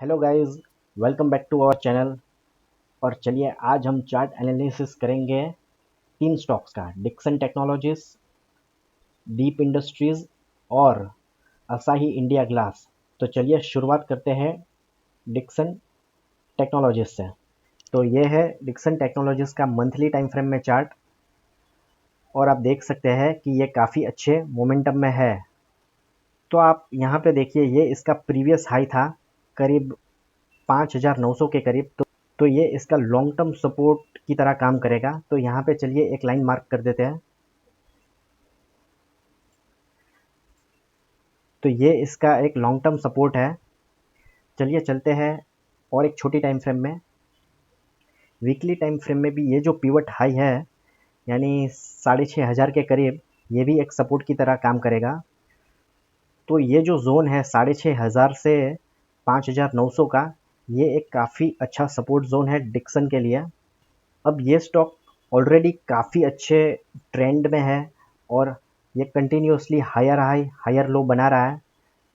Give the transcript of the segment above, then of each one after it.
Hello guys, welcome back to our channel. और चलिए आज हम चार्ट एनालिसिस करेंगे तीन स्टॉक्स का, डिक्सन टेक्नोलॉजीज, दीप इंडस्ट्रीज और असाही इंडिया ग्लास। तो चलिए शुरुआत करते हैं डिक्सन टेक्नोलॉजीज से। तो ये है डिक्सन टेक्नोलॉजीज का मंथली टाइम फ्रेम में चार्ट, और आप देख सकते हैं कि ये काफ़ी अच्छे मोमेंटम में है। तो आप यहाँ पे देखिए, ये इसका प्रीवियस हाई था करीब 5,900 के करीब। तो ये इसका लॉन्ग टर्म सपोर्ट की तरह काम करेगा। तो यहाँ पे चलिए एक लाइन मार्क कर देते हैं। तो ये इसका एक लॉन्ग टर्म सपोर्ट है। चलिए चलते हैं और एक छोटी टाइम फ्रेम में। वीकली टाइम फ्रेम में भी ये जो पिवट हाई है, यानी 6,500 के करीब, ये भी एक सपोर्ट की तरह काम करेगा। तो ये जो जोन है 6,500 से 5,900 का, ये एक काफ़ी अच्छा सपोर्ट जोन है डिक्सन के लिए। अब ये स्टॉक ऑलरेडी काफ़ी अच्छे ट्रेंड में है और ये continuously higher high higher low बना रहा है।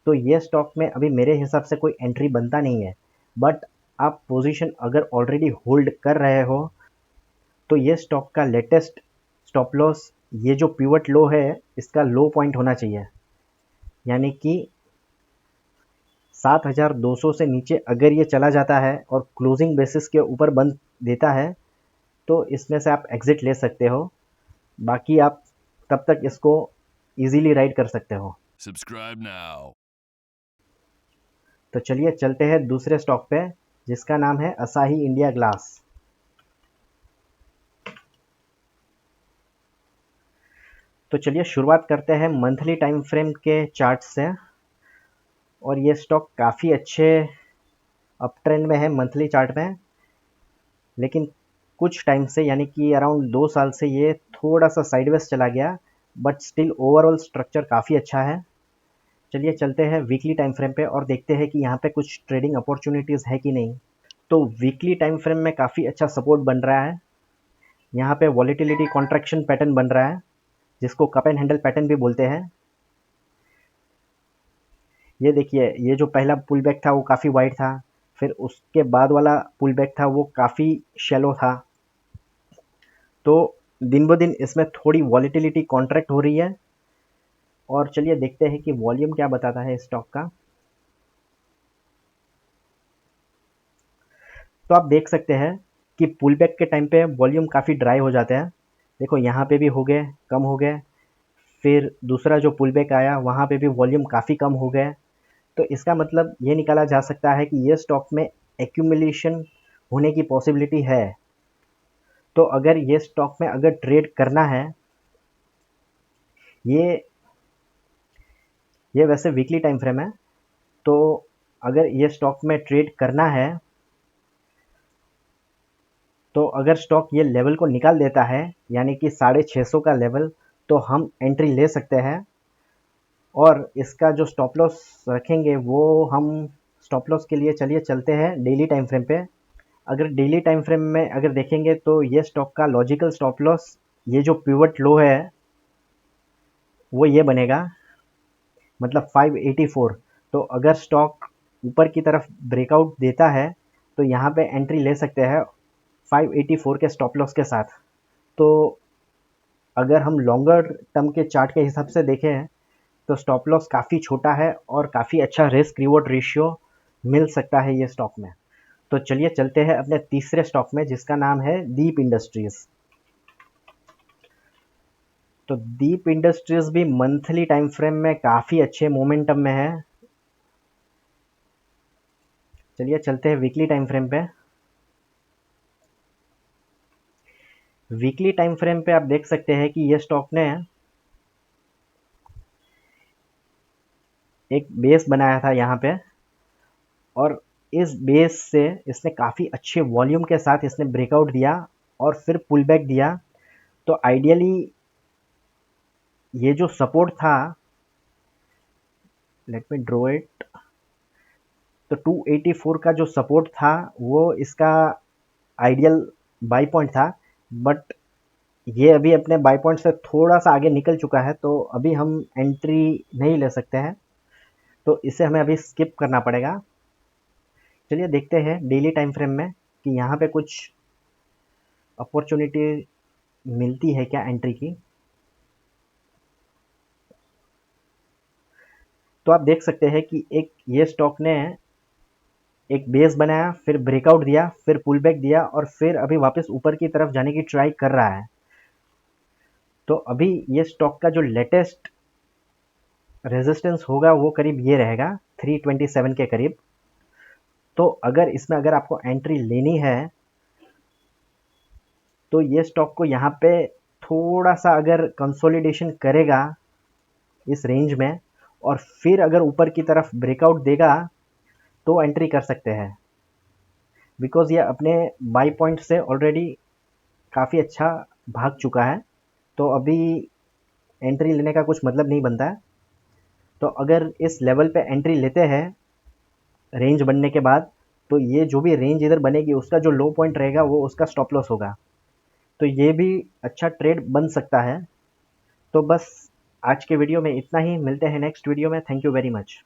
तो ये स्टॉक में अभी मेरे हिसाब से कोई एंट्री बनता नहीं है। बट आप पोजीशन अगर ऑलरेडी होल्ड कर रहे हो, तो ये स्टॉक का लेटेस्ट स्टॉप लॉस, ये जो पिवट लो है, इसका लो पॉइंट होना चाहिए। यानी कि 7,200 से नीचे अगर ये चला जाता है और क्लोजिंग बेसिस के ऊपर बंद देता है, तो इसमें से आप एग्जिट ले सकते हो। बाकी आप तब तक इसको इजीली राइड कर सकते हो। Subscribe now. तो चलिए चलते हैं दूसरे स्टॉक पे, जिसका नाम है असाही इंडिया ग्लास। तो चलिए शुरुआत करते हैं मंथली टाइम फ्रेम के चार्ट से। और ये स्टॉक काफ़ी अच्छे अप ट्रेंड में है मंथली चार्ट में। लेकिन कुछ टाइम से, यानी कि अराउंड 2 साल से, ये थोड़ा सा साइडवेज चला गया। बट स्टिल ओवरऑल स्ट्रक्चर काफ़ी अच्छा है। चलिए चलते हैं वीकली टाइम फ्रेम पे और देखते हैं कि यहाँ पे कुछ ट्रेडिंग अपॉर्चुनिटीज़ है कि नहीं। तो वीकली टाइम फ्रेम में काफ़ी अच्छा सपोर्ट बन रहा है। यहाँ पे वॉलेटिलिटी कॉन्ट्रैक्शन पैटर्न बन रहा है, जिसको कप एंड हैंडल पैटर्न भी बोलते हैं। ये देखिए, ये जो पहला पुल बैक था वो काफ़ी वाइड था, फिर उसके बाद वाला पुल बैक था वो काफ़ी शैलो था। तो दिन ब दिन इसमें थोड़ी वॉलेटिलिटी कॉन्ट्रैक्ट हो रही है। और चलिए देखते हैं कि वॉल्यूम क्या बताता है स्टॉक का। तो आप देख सकते हैं कि पुल बैक के टाइम पे वॉल्यूम काफ़ी ड्राई हो जाते हैं। देखो यहाँ पे भी हो गए, कम हो गए। फिर दूसरा जो पुल बैक आया, वहाँ पे भी वॉल्यूम काफ़ी कम हो गए। तो इसका मतलब ये निकाला जा सकता है कि ये स्टॉक में एक्यूमुलेशन होने की पॉसिबिलिटी है। तो अगर ये स्टॉक में अगर ट्रेड करना है, ये ये वैसे वीकली टाइम फ्रेम है। तो अगर ये स्टॉक में ट्रेड करना है, तो अगर स्टॉक ये लेवल को निकाल देता है, यानी कि 650 का लेवल, तो हम एंट्री ले सकते हैं। और इसका जो स्टॉप लॉस रखेंगे, वो हम स्टॉप लॉस के लिए चलिए चलते हैं डेली टाइम फ्रेम पे। अगर डेली टाइम फ्रेम में अगर देखेंगे, तो ये स्टॉक का लॉजिकल स्टॉप लॉस, ये जो पिवट लो है, वो ये बनेगा, मतलब 584। तो अगर स्टॉक ऊपर की तरफ ब्रेकआउट देता है, तो यहाँ पे एंट्री ले सकते हैं 584 के स्टॉप लॉस के साथ। तो अगर हम लॉन्गर टर्म के चार्ट के हिसाब से देखें, तो स्टॉप लॉस काफ़ी छोटा है और काफ़ी अच्छा रिस्क रिवॉर्ड रेशियो मिल सकता है ये स्टॉक में। तो चलिए चलते हैं अपने तीसरे स्टॉक में, जिसका नाम है दीप इंडस्ट्रीज। तो दीप इंडस्ट्रीज भी मंथली टाइम फ्रेम में काफ़ी अच्छे मोमेंटम में है। चलिए चलते हैं वीकली टाइम फ्रेम पे। वीकली टाइम फ्रेम पे आप देख सकते हैं कि ये स्टॉक ने एक बेस बनाया था यहाँ पे, और इस बेस से इसने काफ़ी अच्छे वॉल्यूम के साथ इसने ब्रेकआउट दिया और फिर पुल बैक दिया। तो आइडियली ये जो सपोर्ट था, लेट मी ड्रॉ इट। तो 284 का जो सपोर्ट था, वो इसका आइडियल बाई पॉइंट था। बट ये अभी अपने बाई पॉइंट से थोड़ा सा आगे निकल चुका है, तो अभी हम एंट्री नहीं ले सकते हैं। तो इसे हमें अभी स्किप करना पड़ेगा। चलिए देखते हैं डेली टाइम फ्रेम में कि यहाँ पे कुछ अपॉर्चुनिटी मिलती है क्या एंट्री की। तो आप देख सकते हैं कि एक ये स्टॉक ने एक बेस बनाया, फिर ब्रेकआउट दिया, फिर पुल बैक दिया और फिर अभी वापस ऊपर की तरफ जाने की ट्राई कर रहा है। तो अभी ये स्टॉक का जो लेटेस्ट रेजिस्टेंस होगा वो करीब ये रहेगा 327 के करीब। तो अगर इसमें अगर आपको एंट्री लेनी है तो ये स्टॉक को यहाँ पे थोड़ा सा अगर कंसोलिडेशन करेगा इस रेंज में और फिर अगर ऊपर की तरफ ब्रेकआउट देगा तो एंट्री कर सकते हैं, बिकॉज ये अपने बाई पॉइंट से ऑलरेडी काफ़ी अच्छा भाग चुका है। तो अभी एंट्री लेने का कुछ मतलब नहीं बनता है। तो अगर इस लेवल पे एंट्री लेते हैं रेंज बनने के बाद, तो ये जो भी रेंज इधर बनेगी उसका जो लो पॉइंट रहेगा वो उसका स्टॉप लॉस होगा। तो ये भी अच्छा ट्रेड बन सकता है। तो बस आज के वीडियो में इतना ही, मिलते हैं नेक्स्ट वीडियो में। Thank you very much.